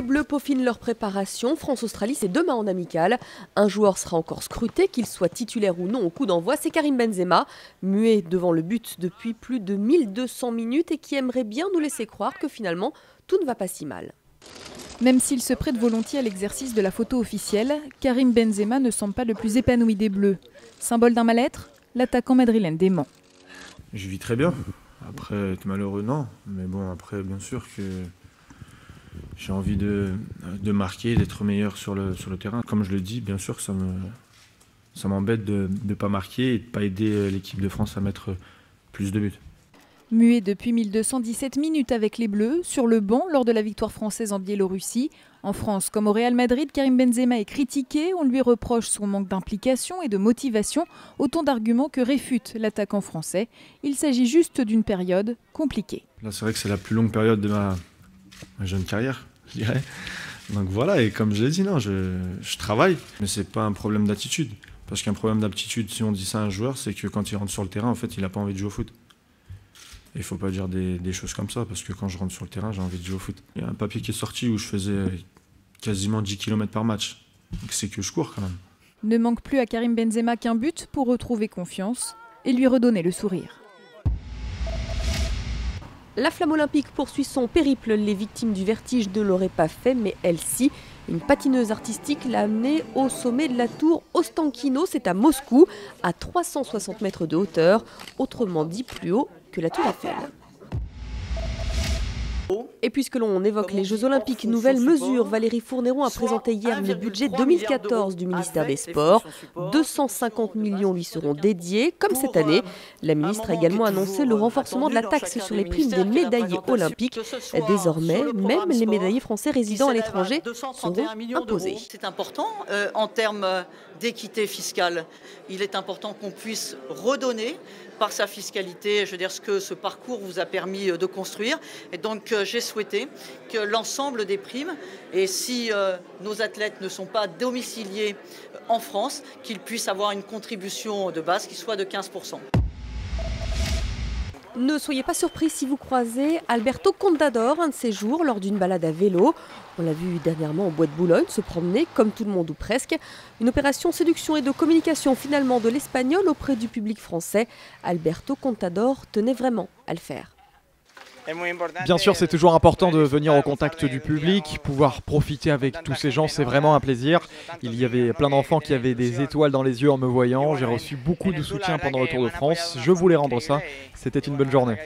Les Bleus peaufinent leur préparation. France-Australie, c'est demain en amical. Un joueur sera encore scruté, qu'il soit titulaire ou non au coup d'envoi, c'est Karim Benzema, muet devant le but depuis plus de 1200 minutes et qui aimerait bien nous laisser croire que finalement, tout ne va pas si mal. Même s'il se prête volontiers à l'exercice de la photo officielle, Karim Benzema ne semble pas le plus épanoui des Bleus. Symbole d'un mal-être, l'attaquant madrilène dément. Je vis très bien. Après, être malheureux, non. Mais bon, après, bien sûr que j'ai envie de marquer, d'être meilleur sur le terrain. Comme je le dis, bien sûr que ça m'embête de ne pas marquer et de ne pas aider l'équipe de France à mettre plus de buts. Muet depuis 1217 minutes avec les Bleus, sur le banc lors de la victoire française en Biélorussie. En France comme au Real Madrid, Karim Benzema est critiqué. On lui reproche son manque d'implication et de motivation, autant d'arguments que réfute l'attaquant français. Il s'agit juste d'une période compliquée. Là, c'est vrai que c'est la plus longue période de ma jeune carrière, je dirais. Donc voilà, et comme je l'ai dit, non, je travaille. Mais c'est pas un problème d'attitude. Parce qu'un problème d'attitude, si on dit ça à un joueur, c'est que quand il rentre sur le terrain, en fait, il n'a pas envie de jouer au foot. Il ne faut pas dire des choses comme ça, parce que quand je rentre sur le terrain, j'ai envie de jouer au foot. Il y a un papier qui est sorti où je faisais quasiment 10 km par match. Donc c'est que je cours quand même. Ne manque plus à Karim Benzema qu'un but pour retrouver confiance et lui redonner le sourire. La flamme olympique poursuit son périple. Les victimes du vertige ne l'auraient pas fait, mais elle-ci. Une patineuse artistique l'a amenée au sommet de la tour Ostankino, c'est à Moscou, à 360 mètres de hauteur, autrement dit plus haut que la tour Eiffel. Et puisque l'on évoque les Jeux Olympiques, nouvelle mesure, Valérie Fourniron a présenté hier le budget 2014 du ministère des Sports. 250 millions lui seront dédiés, comme cette année. La ministre a également annoncé le renforcement de la taxe sur les primes des médaillés olympiques. Désormais, même les médaillés français résidant à l'étranger seront imposés. C'est important en termes d'équité fiscale. Il est important qu'on puisse redonner par sa fiscalité, je veux dire, ce que ce parcours vous a permis de construire. Et donc j'ai souhaité que l'ensemble des primes, et si nos athlètes ne sont pas domiciliés en France, qu'ils puissent avoir une contribution de base qui soit de 15%. Ne soyez pas surpris si vous croisez Alberto Contador un de ces jours lors d'une balade à vélo. On l'a vu dernièrement au Bois de Boulogne se promener, comme tout le monde ou presque. Une opération séduction et de communication finalement de l'espagnol auprès du public français. Alberto Contador tenait vraiment à le faire. Bien sûr, c'est toujours important de venir au contact du public, pouvoir profiter avec tous ces gens, c'est vraiment un plaisir. Il y avait plein d'enfants qui avaient des étoiles dans les yeux en me voyant. J'ai reçu beaucoup de soutien pendant le Tour de France. Je voulais rendre ça. C'était une bonne journée.